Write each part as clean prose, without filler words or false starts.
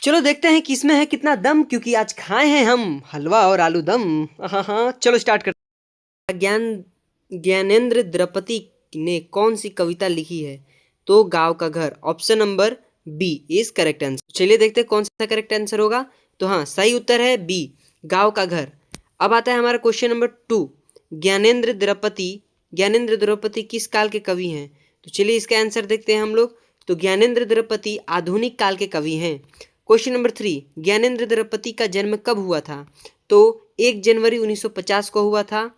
चलो देखते हैं कि इसमें है कितना दम, क्योंकि आज खाए हैं हम हलवा और आलू दम। हाँ हाँ, चलो स्टार्ट करते हैं। ज्ञानेंद्र द्रपति ने कौन सी कविता लिखी है? तो गांव का घर। Option number B is correct answer. चलिए देखते हैं कौन सा करेक्ट आंसर होगा। तो हाँ, सही उत्तर है बी, गांव का घर। अब आता है हमारा क्वेश्चन नंबर 2। ज्ञानेंद्र द्रौपदी किस काल के कवि हैं? तो चलिए इसका आंसर देखते हैं हम लोग। तो ज्ञानेंद्र द्रौपदी आधुनिक काल के कवि हैं। क्वेश्चन नंबर 3, ज्ञानेंद्र द्रौपदी का जन्म कब हुआ था? तो 1 जनवरी 1950 को हुआ था।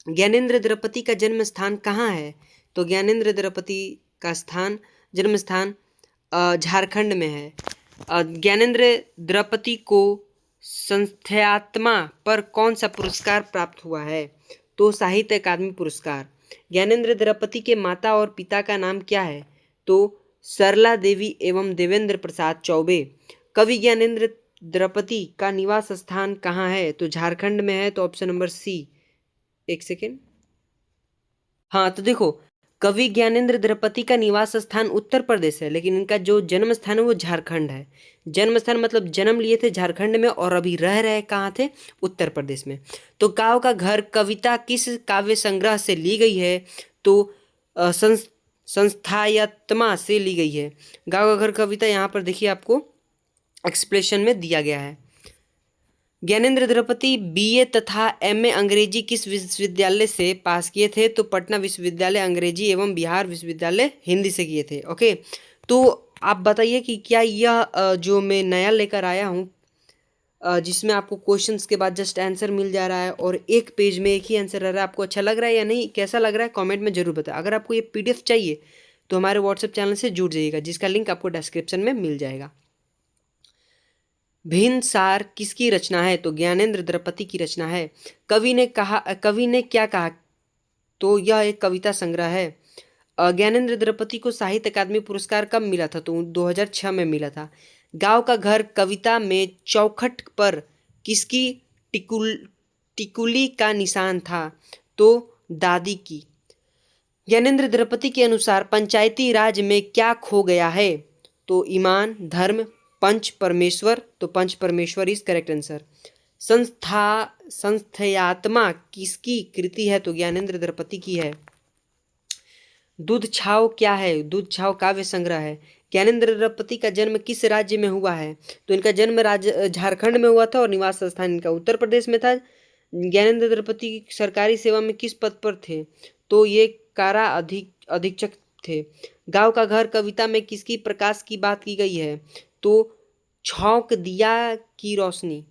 ज्ञानेंद्र द्रौपदी का जन्म स्थान कहाँ है? तो ज्ञानेंद्र द्रौपदी का जन्म स्थान झारखंड में है। ज्ञानेंद्र द्रौपदी को संध्यात्मा पर कौन सा पुरस्कार प्राप्त हुआ है? तो साहित्य अकादमी पुरस्कार। ज्ञानेंद्र द्रौपदी के माता और पिता का नाम क्या है? तो सरला देवी एवं देवेंद्र प्रसाद चौबे। कवि ज्ञानेंद्र द्रौपदी का निवास स्थान कहाँ है? तो झारखंड में है। तो ऑप्शन नंबर सी। एक सेकेंड। हाँ, तो देखो, कवि ज्ञानेंद्र द्रौपदी का निवास स्थान उत्तर प्रदेश है, लेकिन इनका जो जन्म स्थान है वो झारखंड है। जन्म स्थान मतलब जन्म लिए थे झारखंड में और अभी रह रहे कहाँ थे? उत्तर प्रदेश में। तो गांव का घर कविता किस काव्य संग्रह से ली गई है? तो संस्थायत्मा से ली गई है। गांव का घर कविता यहाँ पर देखिए आपको एक्सप्लेशन में दिया गया है। ज्ञानेंद्र द्रौपदी बीए तथा एमए अंग्रेजी किस विश्वविद्यालय से पास किए थे? तो पटना विश्वविद्यालय अंग्रेजी एवं बिहार विश्वविद्यालय हिंदी से किए थे। ओके, तो आप बताइए कि क्या यह जो मैं नया लेकर आया हूँ, जिसमें आपको क्वेश्चंस के बाद जस्ट आंसर मिल जा रहा है और एक पेज में एक ही आंसर रह रहा है, आपको अच्छा लग रहा है या नहीं? कैसा लग रहा है कॉमेंट में जरूर बताएं। अगर आपको ये PDF चाहिए तो हमारे व्हाट्सएप चैनल से जुड़ जाइएगा, जिसका लिंक आपको डिस्क्रिप्शन में मिल जाएगा। भिनसार किसकी रचना है? तो ज्ञानेंद्र द्रौपदी की रचना है। कवि ने क्या कहा? तो यह एक कविता संग्रह है। ज्ञानेंद्र द्रौपदी को साहित्य अकादमी पुरस्कार कब मिला था? तो 2006 में मिला था। गांव का घर कविता में चौखट पर किसकी टिकुली का निशान था? तो दादी की। ज्ञानेंद्र द्रौपदी के अनुसार पंचायती राज में क्या खो गया है? तो ईमान, धर्म, पंच परमेश्वर। तो पंच परमेश्वर इज करेक्ट आंसर। संस्थायात्मा किसकी कृति है? तो ज्ञानेंद्र द्रौपदी की है। दूध छाव क्या है? दूध छाव काव्य संग्रह है। ज्ञानेंद्र द्रौपदी का जन्म किस राज्य में हुआ है? तो इनका जन्म राज्य झारखंड में हुआ था और निवास स्थान इनका उत्तर प्रदेश में था। ज्ञानेंद्र द्रौपदी सरकारी सेवा में किस पद पर थे? तो ये कारा अधीक्षक थे। गांव का घर कविता में किसकी प्रकाश की बात की गई है? तो छौंक दिया की रोशनी।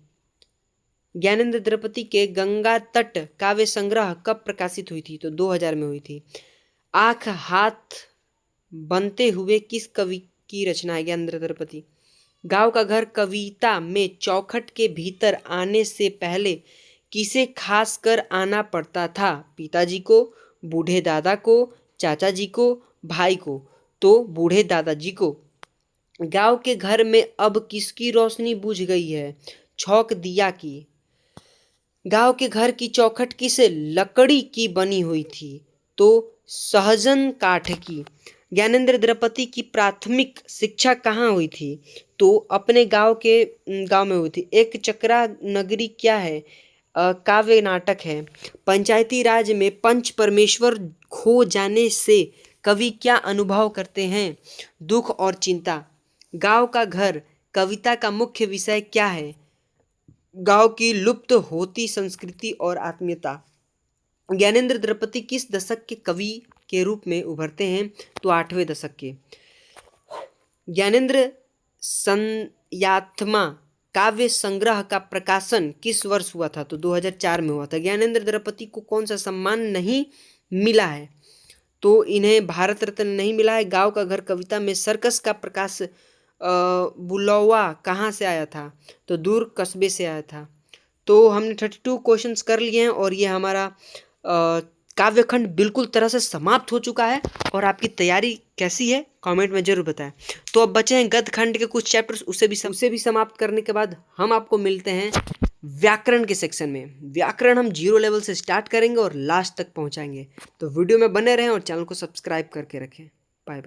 ज्ञानेंद्र द्रौपदी के गंगा तट काव्य संग्रह कब प्रकाशित हुई थी? तो 2000 में हुई थी। आंख हाथ बनते हुए किस कवि की रचना है? ज्ञानेंद्र द्रौपदी। गांव का घर कविता में चौखट के भीतर आने से पहले किसे खास कर आना पड़ता था? पिताजी को, बूढ़े दादा को, चाचा जी को, भाई को। तो बूढ़े दादाजी को। गांव के घर में अब किसकी रोशनी बुझ गई है? छौंक दिया की। गांव के घर की चौखट किस लकड़ी की बनी हुई थी? तो सहजन काठ की। ज्ञानेंद्र द्रौपदी की प्राथमिक शिक्षा कहाँ हुई थी? तो अपने गांव में हुई थी। एक चक्रा नगरी क्या है? काव्य नाटक है। पंचायती राज में पंच परमेश्वर खो जाने से कवि क्या अनुभव करते हैं? दुख और चिंता। गांव का घर कविता का मुख्य विषय क्या है? गांव की लुप्त होती संस्कृति और आत्मीयता। ज्ञानेंद्र द्रौपदी किस दशक के कवि के रूप में उभरते हैं? तो 8वें दशक के। ज्ञानेंद्र संयात्मा काव्य संग्रह का प्रकाशन किस वर्ष हुआ था? तो 2004 में हुआ था। ज्ञानेंद्र द्रौपदी को कौन सा सम्मान नहीं मिला है? तो इन्हें भारत रत्न नहीं मिला है। गांव का घर कविता में सर्कस का प्रकाश बुलौवा कहाँ से आया था? तो दूर कस्बे से आया था। तो हमने 32 क्वेश्चंस कर लिए हैं और ये हमारा काव्यखंड बिल्कुल तरह से समाप्त हो चुका है। और आपकी तैयारी कैसी है कमेंट में जरूर बताएं। तो अब बचे हैं गद्य खंड के कुछ चैप्टर्स, उसे भी समाप्त करने के बाद हम आपको मिलते हैं व्याकरण के सेक्शन में। व्याकरण हम 0 लेवल से स्टार्ट करेंगे और लास्ट तक पहुंचाएंगे। तो वीडियो में बने रहें और चैनल को सब्सक्राइब करके रखें। Bye bye.